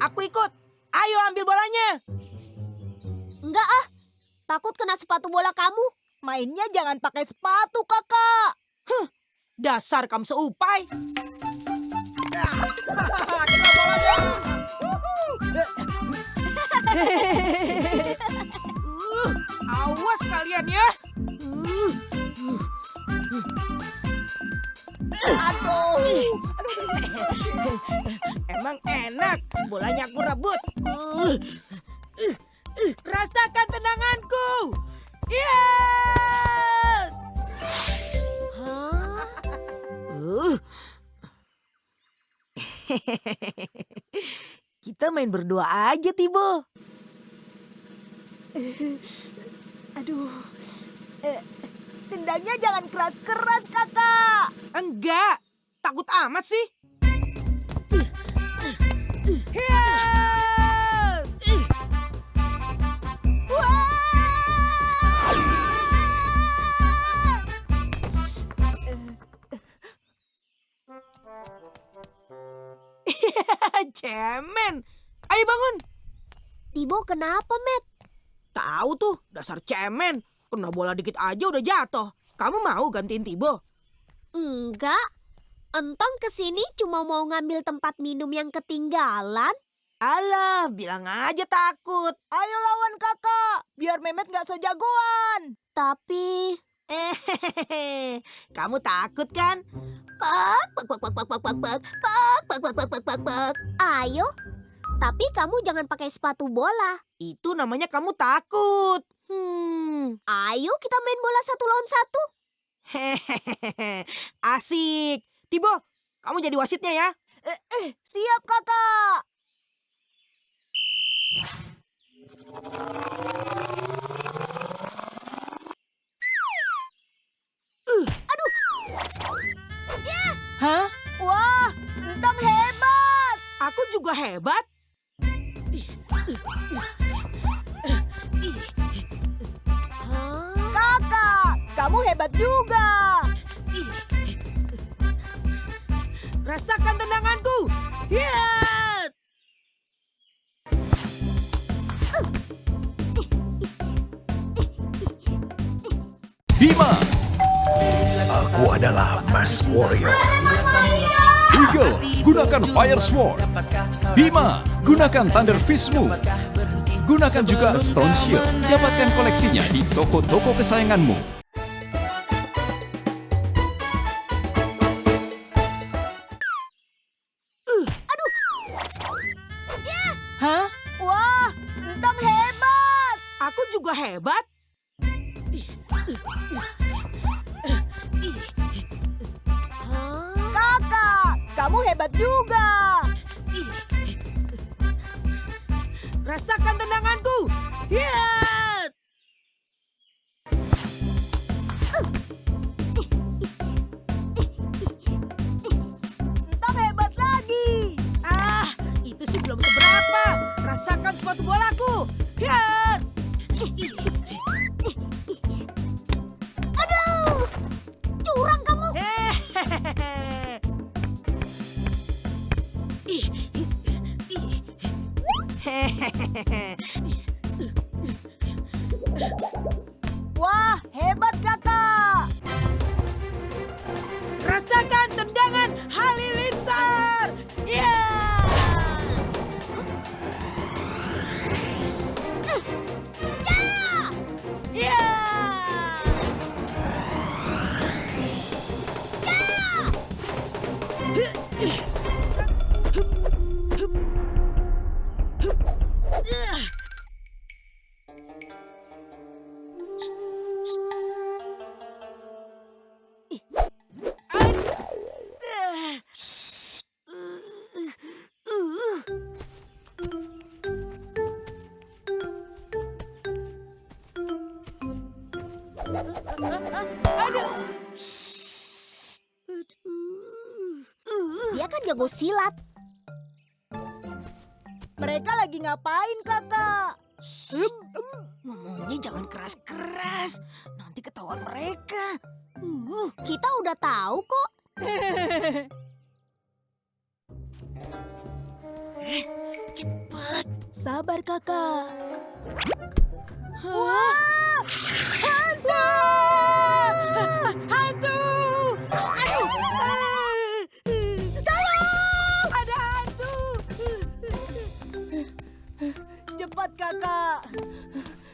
Aku ikut. Ayo ambil bolanya. Enggak ah, takut kena sepatu bola kamu. Mainnya jangan pakai sepatu, Kakak. Dasar kamu seupai. Awas kalian ya. Aduh. Emang enak, bolanya aku rebut. Rasakan tendanganku. Iya. Hah? Kita main berdua aja, Tibo. Aduh. Tendangnya jangan keras-keras, Kakak. Enggak, takut amat sih. Hiya! Cemen. Ayo bangun. Tibo kenapa, Met? Tahu tuh, dasar cemen. Kena bola dikit aja udah jatuh. Kamu mau gantiin Tibo? Enggak. Entong kesini cuma mau ngambil tempat minum yang ketinggalan. Alah, bilang aja takut. Ayo lawan Kakak, biar Memet nggak so jagoan. Tapi Kamu takut kan? ayo. Tapi kamu jangan pakai sepatu bola. Itu namanya kamu takut. Ayo kita main bola 1 lawan 1. Hehehe, asik. Tibo, kamu jadi wasitnya ya. Siap, Kakak. Hah? Wah, Entong hebat. Aku juga hebat. Kakak, kamu hebat juga. Rasakan tendanganku. Ya! Bima. Aku adalah Mask Warrior. Eagle, gunakan Fire Sword. Bima, gunakan Thunder Fistmu. Gunakan juga Stone Shield. Dapatkan koleksinya di toko-toko kesayanganmu. Hah? Wah, Entong hebat. Aku juga hebat. Kakak, kamu hebat juga. Rasakan tendanganku. Ya! Entong hebat lagi. Ah, itu sih belum seberapa. Rasakan sepatu bolaku. Ya! Aduh, curang kamu. Wah, hebat Kakak. Rasakan tendangan halilintar. Ya! Ya! Dia kan jago silat. Mereka lagi ngapain, Kakak? Ngomongnya jangan keras-keras. Nanti ketahuan mereka. Kita udah tahu kok. Cepat. Sabar kakak. Wah! Hantu! Hantu! Aduh! Tolong! Ada hantu! Cepat kakak.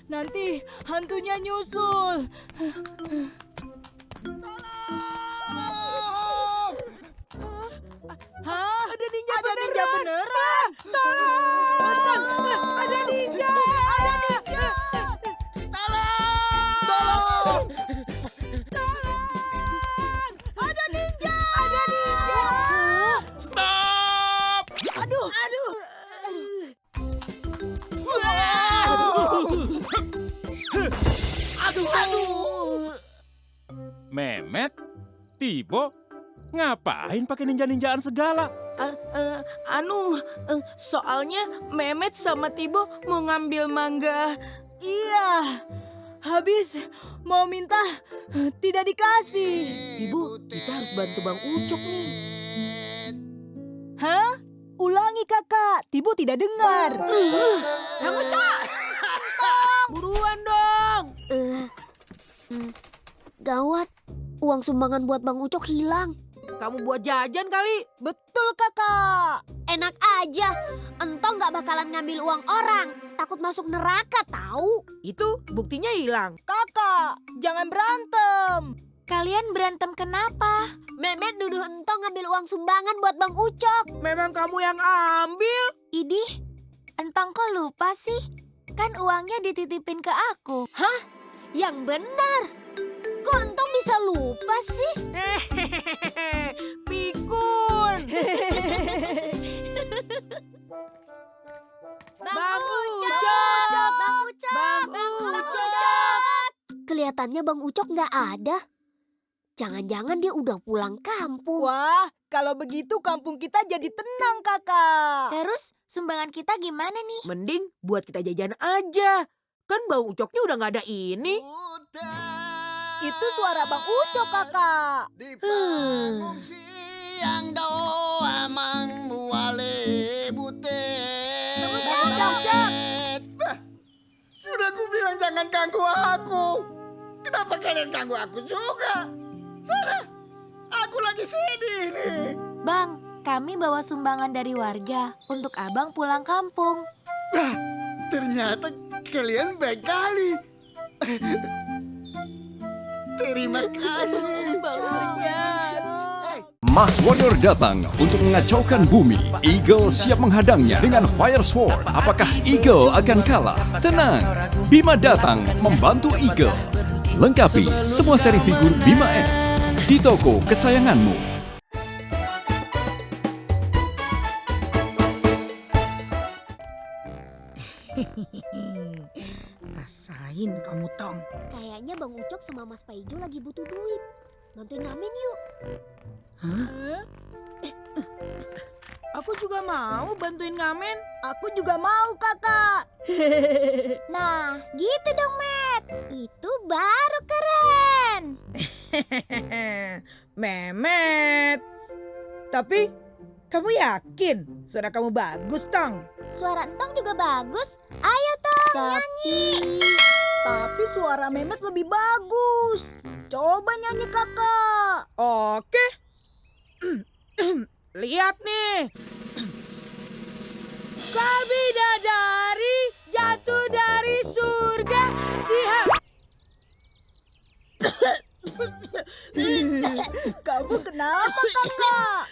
Nanti hantunya nyusul. Hah? Ada ninja beneran. Tolong! Ada ninja! Ada ninja! Tolong! Tolong! Ada ninja! Ada ninja! Stop! Aduh! Aduh! Memet, Tibo, ngapain pakai ninja-ninjaan segala? Soalnya Memet sama Tibo mau ngambil mangga. Iya, habis mau minta tidak dikasih. Ibu, kita harus bantu Bang Ucok nih. Hah? Ulangi kakak, Tibo tidak dengar. Bang Ucok! Buruan dong! Gawat, uang sumbangan buat Bang Ucok hilang. Kamu buat jajan kali. Betul kakak. Enak aja, entong nggak bakalan ngambil uang orang. Takut masuk neraka tahu. Itu buktinya hilang. Kakak, jangan berantem. Kalian berantem kenapa? Memet nuduh entong ngambil uang sumbangan buat Bang Ucok. Memang kamu yang ambil. Idih, entong kok lupa sih? Kan uangnya dititipin ke aku. Hah? Yang benar. Kok entong bisa lupa sih? Pikun. Bang Ucok! Bang Ucok! Bang Ucok! Kelihatannya Bang Ucok nggak ada. Jangan-jangan dia udah pulang kampung. Wah, kalau begitu kampung kita jadi tenang kakak. Terus sumbangan kita gimana nih? Mending buat kita jajan aja. Kan Bang Ucoknya udah nggak ada ini. Itu suara Bang Ucok kakak. Di panggung siang doa mang muale bute. Bah, sudah ku bilang jangan ganggu aku. Kenapa kalian ganggu aku juga? Sana, aku lagi sedih nih. Bang, kami bawa sumbangan dari warga untuk abang pulang kampung. Bah, ternyata kalian baik kali. Terima kasih. Bang Ucok. Mas Warrior datang untuk mengacaukan bumi. Eagle siap menghadangnya dengan Fire Sword. Apakah Eagle akan kalah? Tenang, Bima datang membantu Eagle. Lengkapi semua seri figur Bima S di toko kesayanganmu. Rasain kamu, Tong. Kayaknya Bang Ucok sama Mas Paijo lagi butuh duit. Bantuin Amin yuk. Aku juga mau bantuin ngamen. Aku juga mau kakak. Nah, gitu dong Met. Itu baru keren. Memet. Tapi kamu yakin suara kamu bagus, Tong? Suara Entong juga bagus. Ayo Tong, nyanyi. Tapi suara Memet lebih bagus. Coba nyanyi kakak. Oke. Lihat nih. Kau bidadari jatuh dari surga di Kamu kenapa kakak?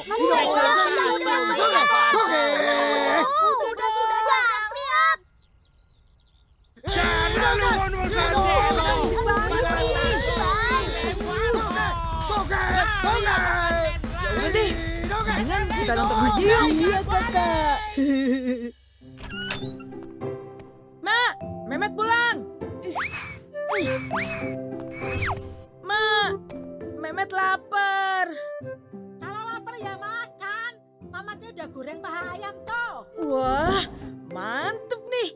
Sudah jangan teriak. Udah deh, mendingan kita nonton aja yuk. Iya kakak. Mak, Memet pulang. Mak, Memet lapar. Kalau lapar ya makan. Mamanya udah goreng paha ayam toh. Wah, mantep nih.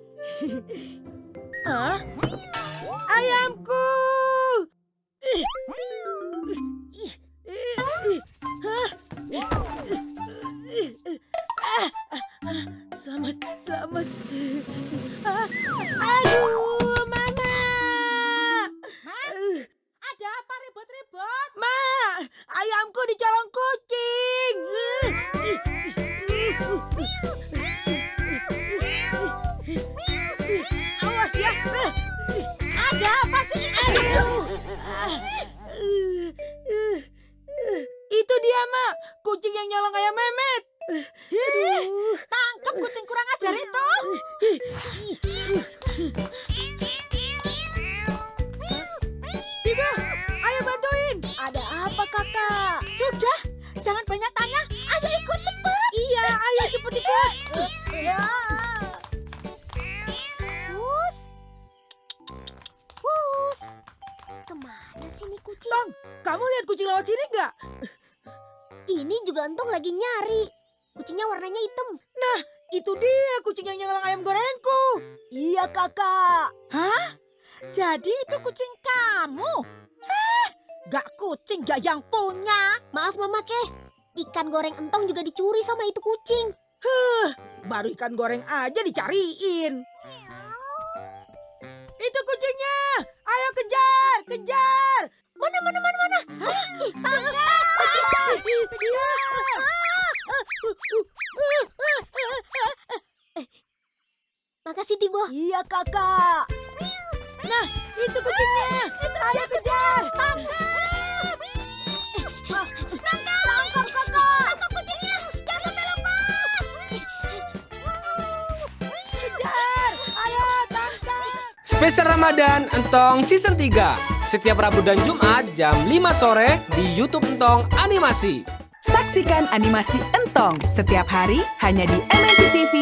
Hah? Ayamku! Wus. Kemana sih nih kucing? Tong, kamu lihat kucing lewat sini nggak? Ini juga Entong lagi nyari. Kucingnya warnanya hitam. Nah, itu dia kucing yang nyelak ayam gorengku. Iya, Kakak. Hah? Jadi itu kucing kamu? Gak kucing, gak yang punya. Maaf Mama Keh, ikan goreng Entong juga dicuri sama itu kucing. Baru ikan goreng aja dicariin. Itu kucingnya. Ayo kejar, kejar. Mana? Makasih Tibo. Iya, Kakak. Nah, itu kucingnya. Ayo kejar. Tangkap Kakak. Tangkap kucingnya. Jangan sampai lepas. Kejar. Ayo tangkap. Spesial Ramadan Entong Season 3. Setiap Rabu dan Jumat jam 5 sore di YouTube Entong Animasi. Saksikan animasi Entong setiap hari hanya di MNC TV